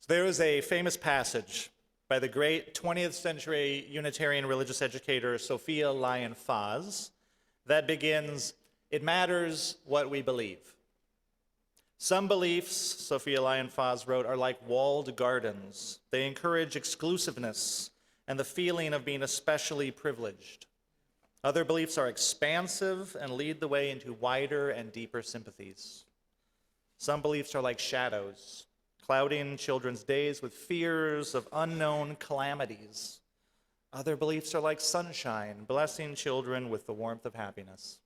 So there is a famous passage by the great 20th century Unitarian religious educator Sophia Lyon-Fahs that begins, "It matters what we believe." Some beliefs, Sophia Lyon-Fahs wrote, are like walled gardens. They encourage exclusiveness and the feeling of being especially privileged. Other beliefs are expansive and lead the way into wider and deeper sympathies. Some beliefs are like shadows, clouding children's days with fears of unknown calamities. Other beliefs are like sunshine, blessing children with the warmth of happiness.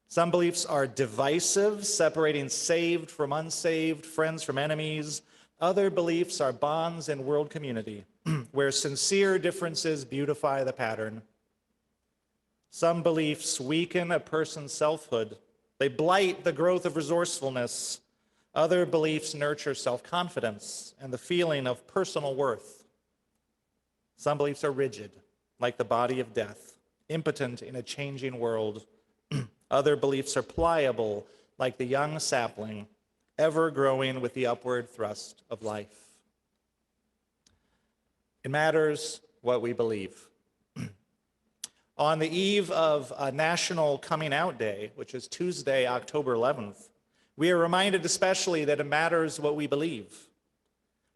Some beliefs are divisive, separating saved from unsaved, friends from enemies. Other beliefs are bonds in world community, where sincere differences beautify the pattern. Some beliefs weaken a person's selfhood. They blight the growth of resourcefulness. Other beliefs nurture self-confidence and the feeling of personal worth. Some beliefs are rigid, like the body of death, impotent in a changing world. Other beliefs are pliable, like the young sapling, ever growing with the upward thrust of life. It matters what we believe. On the eve of National Coming Out Day, which is Tuesday, October 11th, we are reminded especially that it matters what we believe.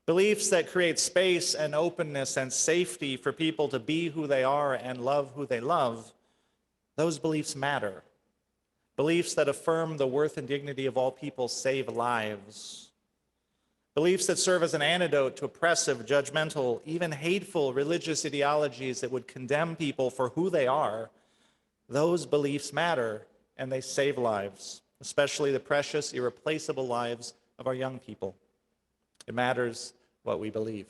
Beliefs that create space and openness and safety for people to be who they are and love who they love, those beliefs matter. Beliefs that affirm the worth and dignity of all people save lives. Beliefs that serve as an antidote to oppressive, judgmental, even hateful religious ideologies that would condemn people for who they are, those beliefs matter and they save lives, especially the precious, irreplaceable lives of our young people. It matters what we believe.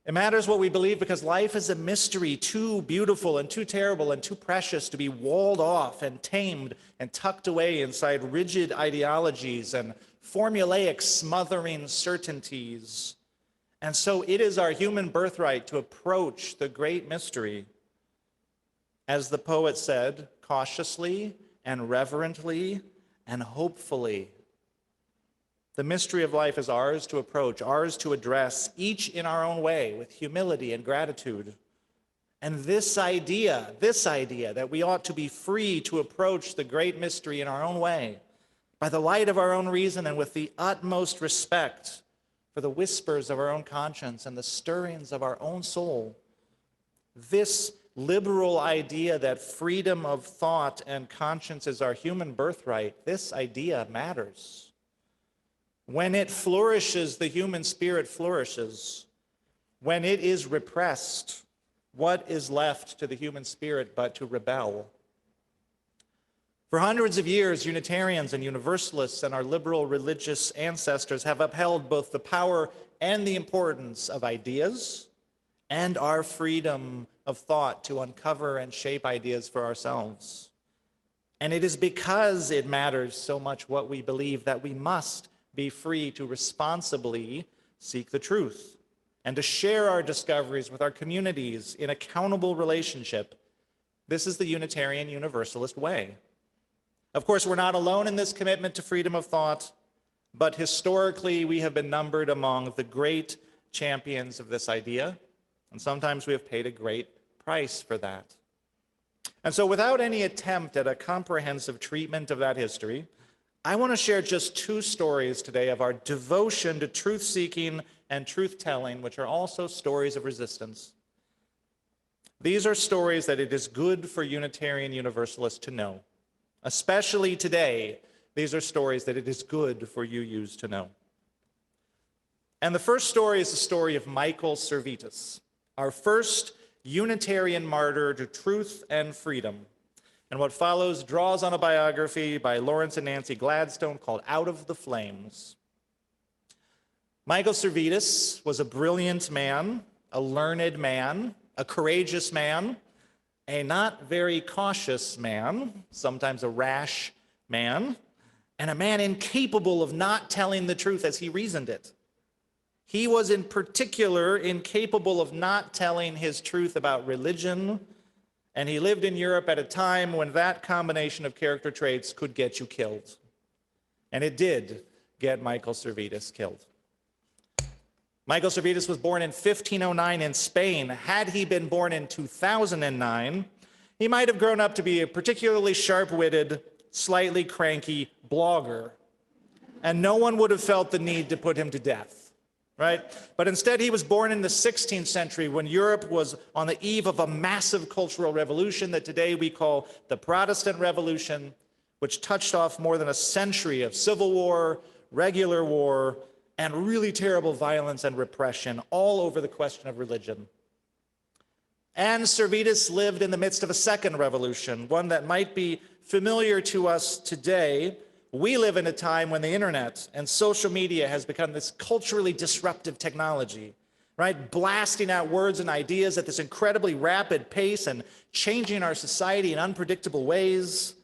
It matters what we believe because life is a mystery too beautiful and too terrible and too precious to be walled off and tamed and tucked away inside rigid ideologies and formulaic smothering certainties. And so it is our human birthright to approach the great mystery, as the poet said, cautiously and reverently and hopefully. The mystery of life is ours to approach, ours to address, each in our own way, with humility and gratitude. And this idea that we ought to be free to approach the great mystery in our own way, by the light of our own reason and with the utmost respect for the whispers of our own conscience and the stirrings of our own soul, this liberal idea that freedom of thought and conscience is our human birthright, this idea matters. When it flourishes, the human spirit flourishes. When it is repressed, what is left to the human spirit but to rebel? For hundreds of years, Unitarians and Universalists and our liberal religious ancestors have upheld both the power and the importance of ideas and our freedom of thought to uncover and shape ideas for ourselves. And it is because it matters so much what we believe that we must be free to responsibly seek the truth and to share our discoveries with our communities in accountable relationship. This is the Unitarian Universalist way. Of course, we're not alone in this commitment to freedom of thought, but historically we have been numbered among the great champions of this idea, and sometimes we have paid a great price for that. And so without any attempt at a comprehensive treatment of that history, I want to share just two stories today of our devotion to truth-seeking and truth-telling, which are also stories of resistance. These are stories that it is good for Unitarian Universalists to know. Especially today, these are stories that it is good for UUs to know. And the first story is the story of Michael Servetus, our first Unitarian martyr to truth and freedom. And what follows draws on a biography by Lawrence and Nancy Gladstone called Out of the Flames. Michael Servetus was a brilliant man, a learned man, a courageous man, a not very cautious man, sometimes a rash man, and a man incapable of not telling the truth as he reasoned it. He was in particular incapable of not telling his truth about religion, and he lived in Europe at a time when that combination of character traits could get you killed. And it did get Michael Servetus killed. Michael Servetus was born in 1509 in Spain. Had he been born in 2009, he might have grown up to be a particularly sharp-witted, slightly cranky blogger, and no one would have felt the need to put him to death, right? But instead, he was born in the 16th century when Europe was on the eve of a massive cultural revolution that today we call the Protestant Revolution, which touched off more than a century of civil war, regular war, and really terrible violence and repression all over the question of religion. And Servetus lived in the midst of a second revolution, one that might be familiar to us today. We live in a time when the internet and social media has become this culturally disruptive technology, right? Blasting out words and ideas at this incredibly rapid pace and changing our society in unpredictable ways.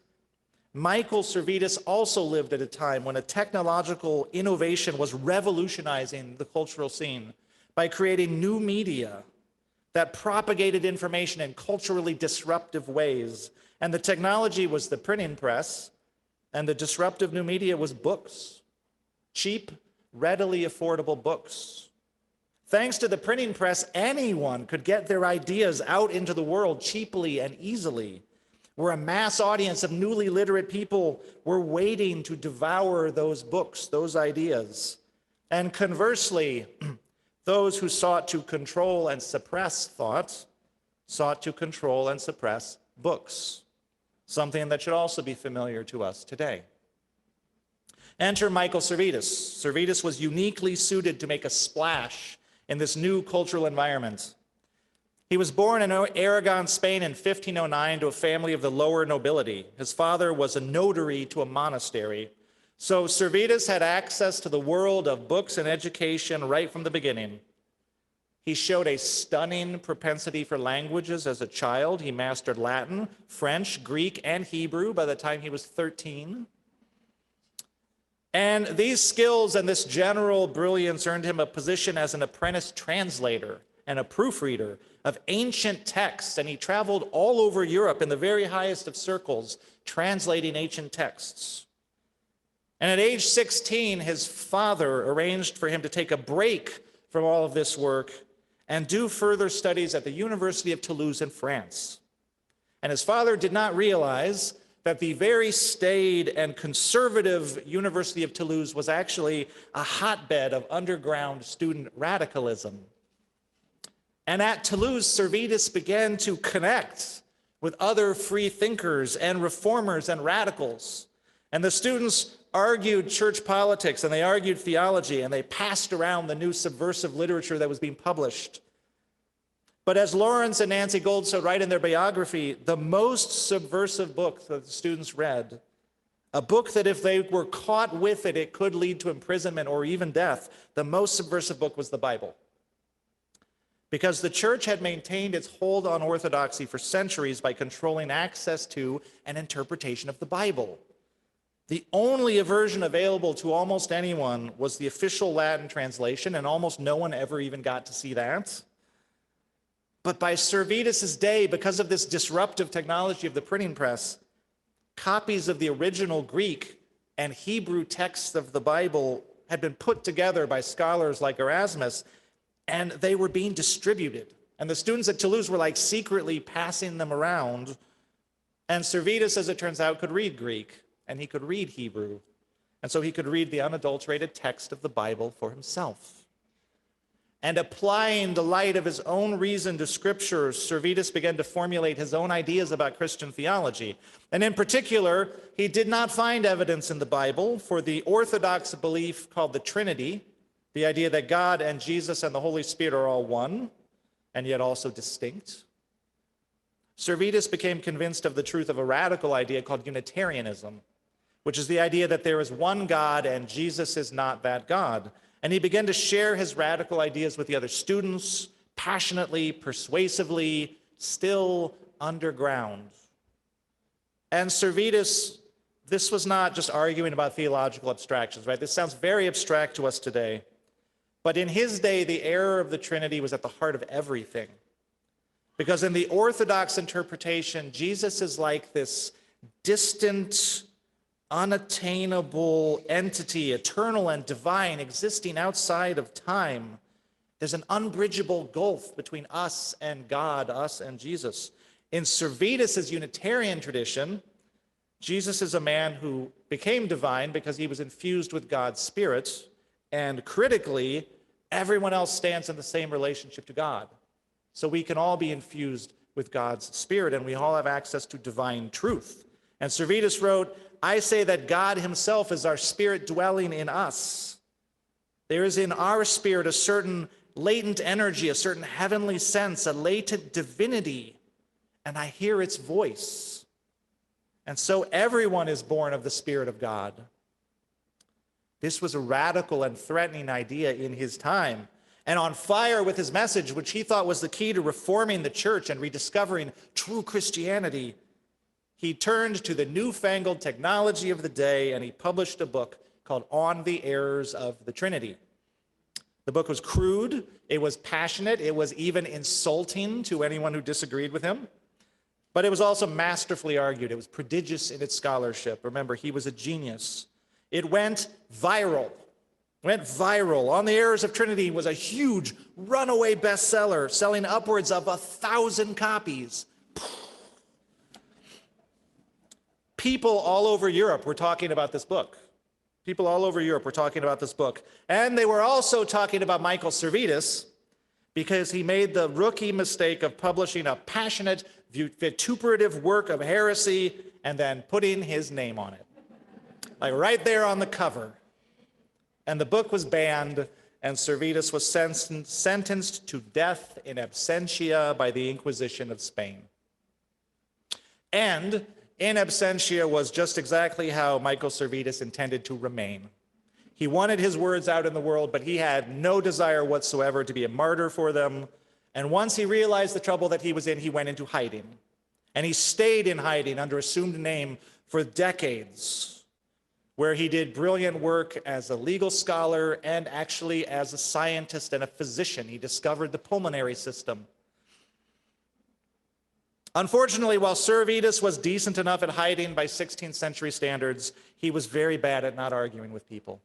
Michael Servetus also lived at a time when a technological innovation was revolutionizing the cultural scene by creating new media that propagated information in culturally disruptive ways. And the technology was the printing press, and the disruptive new media was books, cheap, readily affordable books. Thanks to the printing press, anyone could get their ideas out into the world cheaply and easily, where a mass audience of newly literate people were waiting to devour those books, those ideas. And conversely, those who sought to control and suppress thought sought to control and suppress books, something that should also be familiar to us today. Enter Michael Servetus. Servetus was uniquely suited to make a splash in this new cultural environment. He was born in Aragon, Spain in 1509 to a family of the lower nobility. His father was a notary to a monastery. So Servetus had access to the world of books and education right from the beginning. He showed a stunning propensity for languages as a child. He mastered Latin, French, Greek, and Hebrew by the time he was 13. And these skills and this general brilliance earned him a position as an apprentice translator and a proofreader of ancient texts, and he traveled all over Europe in the very highest of circles, translating ancient texts. And at age 16, his father arranged for him to take a break from all of this work and do further studies at the University of Toulouse in France. And his father did not realize that the very staid and conservative University of Toulouse was actually a hotbed of underground student radicalism. And at Toulouse, Servetus began to connect with other free thinkers and reformers and radicals. And the students argued church politics, and they argued theology, and they passed around the new subversive literature that was being published. But as Lawrence and Nancy Goldstone write in their biography, the most subversive book that the students read, a book that if they were caught with it, it could lead to imprisonment or even death, the most subversive book was the Bible. Because the church had maintained its hold on orthodoxy for centuries by controlling access to and interpretation of the Bible. The only version available to almost anyone was the official Latin translation, and almost no one ever even got to see that. But by Servetus' day, because of this disruptive technology of the printing press, copies of the original Greek and Hebrew texts of the Bible had been put together by scholars like Erasmus, and they were being distributed. And the students at Toulouse were like secretly passing them around. And Servetus, as it turns out, could read Greek, and he could read Hebrew. And so he could read the unadulterated text of the Bible for himself. And applying the light of his own reason to Scripture, Servetus began to formulate his own ideas about Christian theology. And in particular, he did not find evidence in the Bible for the orthodox belief called the Trinity, the idea that God and Jesus and the Holy Spirit are all one, and yet also distinct. Servetus became convinced of the truth of a radical idea called Unitarianism, which is the idea that there is one God and Jesus is not that God. And he began to share his radical ideas with the other students, passionately, persuasively, still underground. And Servetus, this was not just arguing about theological abstractions, right? This sounds very abstract to us today. But in his day, the error of the Trinity was at the heart of everything. Because in the Orthodox interpretation, Jesus is like this distant, unattainable entity, eternal and divine, existing outside of time. There's an unbridgeable gulf between us and God, us and Jesus. In Servetus' Unitarian tradition, Jesus is a man who became divine because he was infused with God's Spirit, and critically, everyone else stands in the same relationship to God. So we can all be infused with God's Spirit, and we all have access to divine truth. And Servetus wrote, I say that God himself is our spirit dwelling in us. There is in our spirit a certain latent energy, a certain heavenly sense, a latent divinity, and I hear its voice. And so everyone is born of the Spirit of God. This was a radical and threatening idea in his time. And on fire with his message, which he thought was the key to reforming the church and rediscovering true Christianity, he turned to the newfangled technology of the day and he published a book called On the Errors of the Trinity. The book was crude, it was passionate, it was even insulting to anyone who disagreed with him. But it was also masterfully argued. It was prodigious in its scholarship. Remember, he was a genius. It went viral. On the Errors of Trinity was a huge runaway bestseller, selling upwards of 1,000 copies. People all over Europe were talking about this book. People all over Europe were talking about this book. And they were also talking about Michael Servetus because he made the rookie mistake of publishing a passionate, vituperative work of heresy and then putting his name on it. Like right there on the cover. And the book was banned, and Servetus was sentenced to death in absentia by the Inquisition of Spain. And in absentia was just exactly how Michael Servetus intended to remain. He wanted his words out in the world, but he had no desire whatsoever to be a martyr for them. And once he realized the trouble that he was in, he went into hiding. And he stayed in hiding under assumed name for decades, where he did brilliant work as a legal scholar and actually as a scientist and a physician. He discovered the pulmonary system. Unfortunately, while Servetus was decent enough at hiding by 16th century standards, he was very bad at not arguing with people.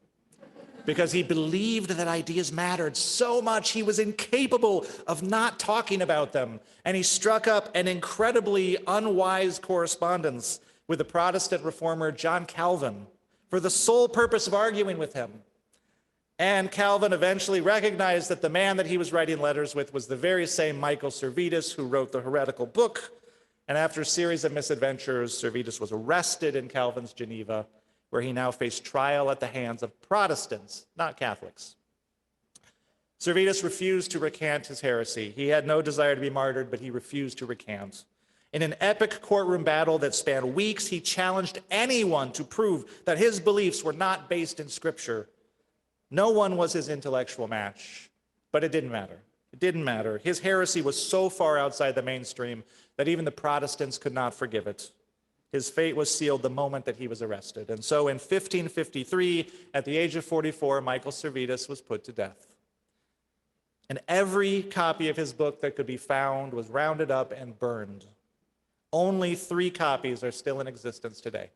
Because he believed that ideas mattered so much, he was incapable of not talking about them. And he struck up an incredibly unwise correspondence with the Protestant reformer John Calvin for the sole purpose of arguing with him. And Calvin eventually recognized that the man that he was writing letters with was the very same Michael Servetus who wrote the heretical book. And after a series of misadventures, Servetus was arrested in Calvin's Geneva, where he now faced trial at the hands of Protestants, not Catholics. Servetus refused to recant his heresy. He had no desire to be martyred, but he refused to recant. In an epic courtroom battle that spanned weeks, he challenged anyone to prove that his beliefs were not based in Scripture. No one was his intellectual match, but it didn't matter. It didn't matter. His heresy was so far outside the mainstream that even the Protestants could not forgive it. His fate was sealed the moment that he was arrested. And so in 1553, at the age of 44, Michael Servetus was put to death. And every copy of his book that could be found was rounded up and burned. Only 3 copies are still in existence today.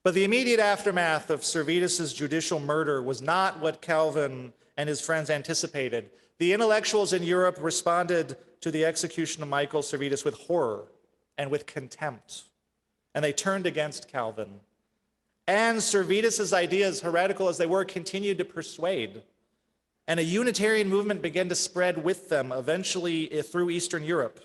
But the immediate aftermath of Servetus' judicial murder was not what Calvin and his friends anticipated. The intellectuals in Europe responded to the execution of Michael Servetus with horror and with contempt, and they turned against Calvin. And Servetus' ideas, heretical as they were, continued to persuade. And a Unitarian movement began to spread with them, eventually through Eastern Europe.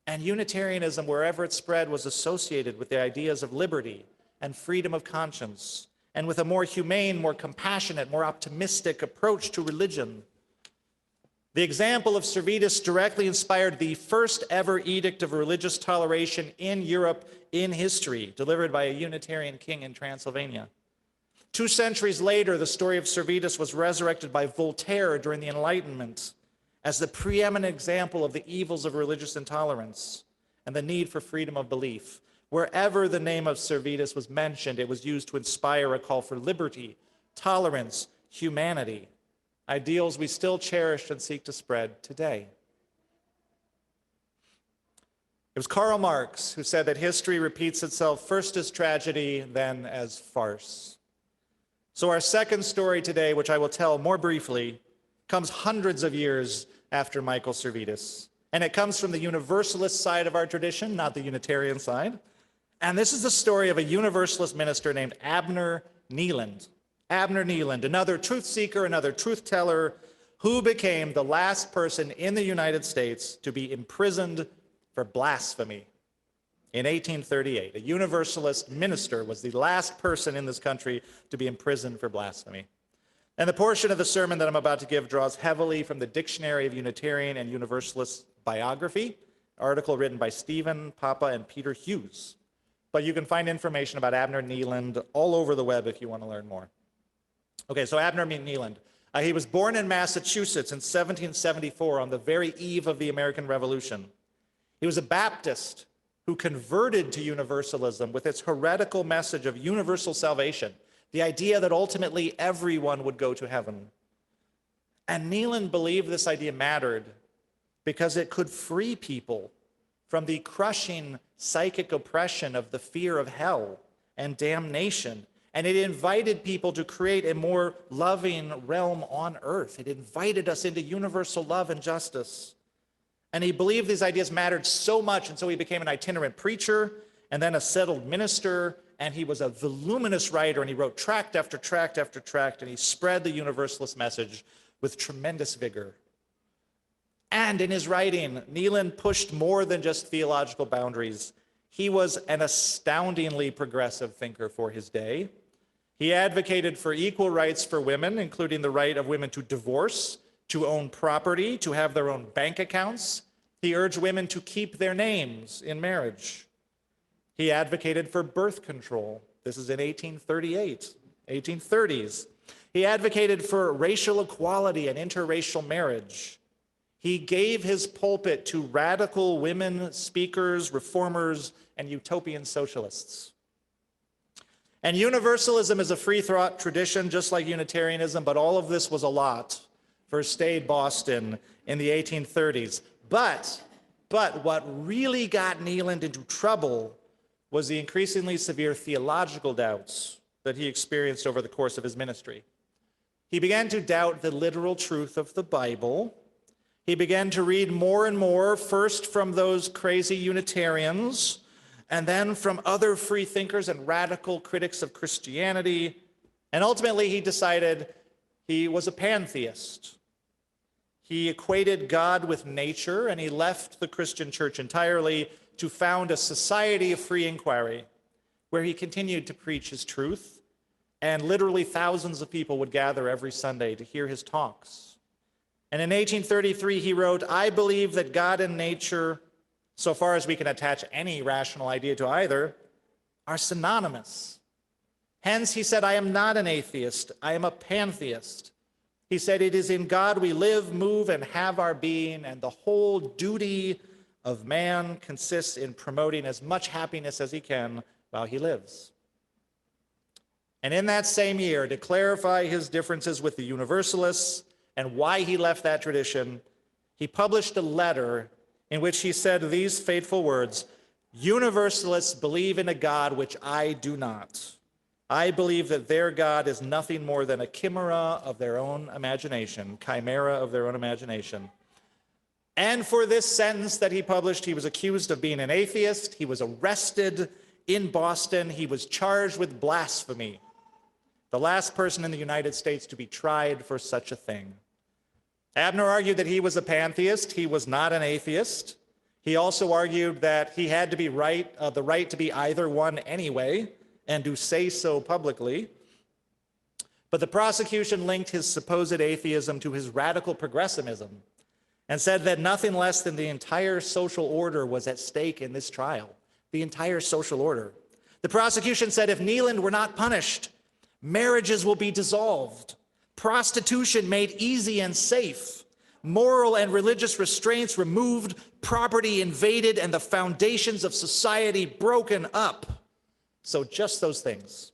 And Unitarianism, wherever it spread, was associated with the ideas of liberty and freedom of conscience, and with a more humane, more compassionate, more optimistic approach to religion. The example of Servetus directly inspired the first ever edict of religious toleration in Europe in history, delivered by a Unitarian king in Transylvania. 2 centuries later, the story of Servetus was resurrected by Voltaire during the Enlightenment as the preeminent example of the evils of religious intolerance and the need for freedom of belief. Wherever the name of Servetus was mentioned, it was used to inspire a call for liberty, tolerance, humanity, ideals we still cherish and seek to spread today. It was Karl Marx who said that history repeats itself first as tragedy, then as farce. So our second story today, which I will tell more briefly, comes hundreds of years after Michael Servetus. And it comes from the Universalist side of our tradition, not the Unitarian side. And this is the story of a Universalist minister named Abner Kneeland. Abner Kneeland, another truth seeker, another truth teller, who became the last person in the United States to be imprisoned for blasphemy in 1838. A Universalist minister was the last person in this country to be imprisoned for blasphemy. And the portion of the sermon that I'm about to give draws heavily from the Dictionary of Unitarian and Universalist Biography, article written by Stephen Papa and Peter Hughes. But you can find information about Abner Kneeland all over the web if you want to learn more. Okay, so Abner Kneeland. He was born in Massachusetts in 1774 on the very eve of the American Revolution. He was a Baptist who converted to Universalism with its heretical message of universal salvation, the idea that ultimately everyone would go to heaven. And Kneeland believed this idea mattered because it could free people from the crushing psychic oppression of the fear of hell and damnation. And it invited people to create a more loving realm on earth. It invited us into universal love and justice. And he believed these ideas mattered so much, and so he became an itinerant preacher and then a settled minister, and he was a voluminous writer, and he wrote tract after tract after tract, and he spread the Universalist message with tremendous vigor. And in his writing, Kneeland pushed more than just theological boundaries. He was an astoundingly progressive thinker for his day. He advocated for equal rights for women, including the right of women to divorce, to own property, to have their own bank accounts. He urged women to keep their names in marriage. He advocated for birth control. This is in 1838, 1830s. He advocated for racial equality and interracial marriage. He gave his pulpit to radical women speakers, reformers, and utopian socialists. And Universalism is a free thought tradition, just like Unitarianism, but all of this was a lot for staid Boston in the 1830s. But what really got Kneeland into trouble was the increasingly severe theological doubts that he experienced over the course of his ministry. He began to doubt the literal truth of the Bible. He began to read more and more, first from those crazy Unitarians, and then from other free thinkers and radical critics of Christianity. And ultimately, he decided he was a pantheist. He equated God with nature, and he left the Christian church entirely to found a society of free inquiry, where he continued to preach his truth, and literally thousands of people would gather every Sunday to hear his talks. And in 1833, he wrote, "I believe that God and nature, so far as we can attach any rational idea to either, are synonymous. Hence, he said, I am not an atheist, I am a pantheist. He said, it is in God we live, move, and have our being, and the whole duty of man consists in promoting as much happiness as he can while he lives." And in that same year, to clarify his differences with the Universalists and why he left that tradition, he published a letter in which he said these fateful words, "Universalists believe in a God which I do not. I believe that their God is nothing more than a chimera of their own imagination," chimera of their own imagination. And for this sentence that he published, he was accused of being an atheist. He was arrested in Boston. He was charged with blasphemy, the last person in the United States to be tried for such a thing. Abner argued that he was a pantheist. He was not an atheist. He also argued that he had to be the right to be either one anyway, and to say so publicly. But the prosecution linked his supposed atheism to his radical progressivism and said that nothing less than the entire social order was at stake in this trial, the entire social order. The prosecution said if Kneeland were not punished, marriages will be dissolved, prostitution made easy and safe, moral and religious restraints removed, property invaded, and the foundations of society broken up. So just those things.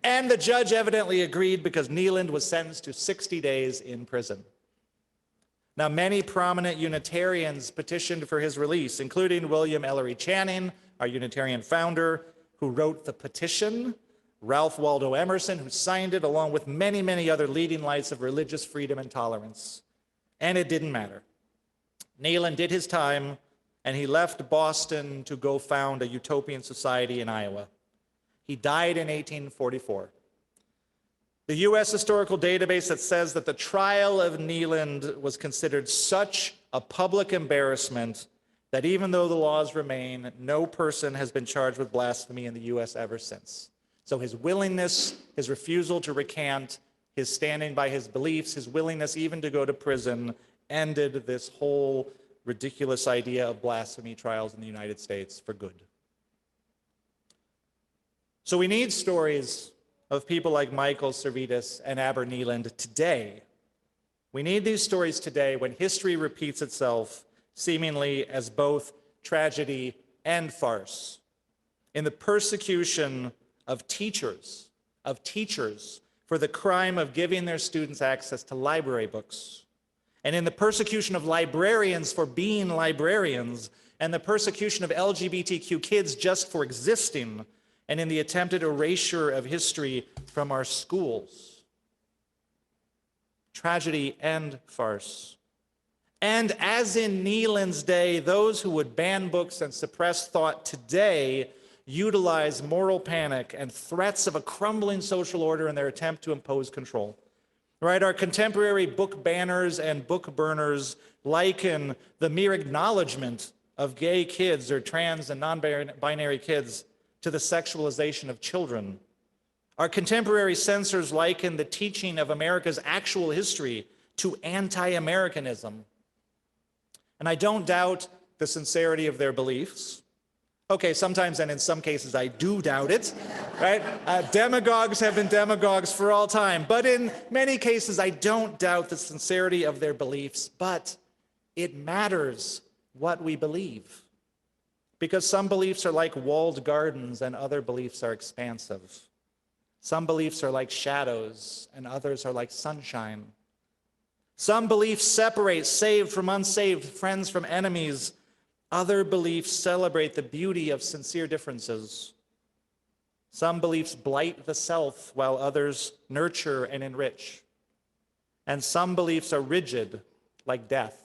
And the judge evidently agreed because Kneeland was sentenced to 60 days in prison. Now, many prominent Unitarians petitioned for his release, including William Ellery Channing, our Unitarian founder, who wrote the petition Ralph Waldo Emerson, who signed it, along with many, many other leading lights of religious freedom and tolerance. And it didn't matter. Neyland did his time, and he left Boston to go found a utopian society in Iowa. He died in 1844. The U.S. historical database that says that the trial of Neyland was considered such a public embarrassment that even though the laws remain, no person has been charged with blasphemy in the U.S. ever since. So his willingness, his refusal to recant, his standing by his beliefs, his willingness even to go to prison ended this whole ridiculous idea of blasphemy trials in the United States for good. So we need stories of people like Michael Servetus and Aber Neyland today. We need these stories today when history repeats itself seemingly as both tragedy and farce. In the persecution of teachers for the crime of giving their students access to library books, and in the persecution of librarians for being librarians, and the persecution of LGBTQ kids just for existing, and in the attempted erasure of history from our schools. Tragedy and farce. And as in Neyland's day, those who would ban books and suppress thought today utilize moral panic and threats of a crumbling social order in their attempt to impose control. Right? Our contemporary book banners and book burners liken the mere acknowledgement of gay kids or trans and non-binary kids to the sexualization of children. Our contemporary censors liken the teaching of America's actual history to anti-Americanism. And I don't doubt the sincerity of their beliefs. Okay, sometimes and in some cases I do doubt it, right? Demagogues have been demagogues for all time, but in many cases I don't doubt the sincerity of their beliefs, but it matters what we believe. Because some beliefs are like walled gardens and other beliefs are expansive. Some beliefs are like shadows and others are like sunshine. Some beliefs separate saved from unsaved, friends from enemies. Other beliefs celebrate the beauty of sincere differences. Some beliefs blight the self while others nurture and enrich. And some beliefs are rigid, like death.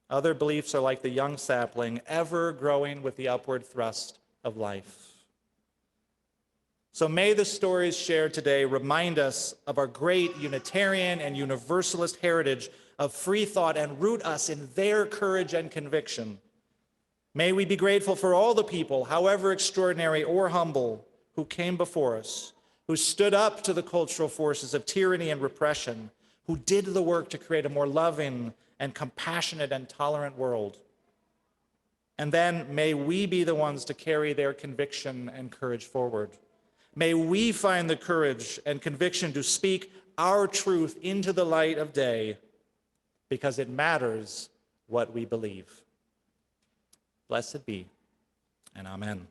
Other beliefs are like the young sapling, ever growing with the upward thrust of life. So may the stories shared today remind us of our great Unitarian and Universalist heritage of free thought and root us in their courage and conviction. May we be grateful for all the people, however extraordinary or humble, who came before us, who stood up to the cultural forces of tyranny and repression, who did the work to create a more loving and compassionate and tolerant world. And then may we be the ones to carry their conviction and courage forward. May we find the courage and conviction to speak our truth into the light of day, because it matters what we believe. Blessed be, and amen.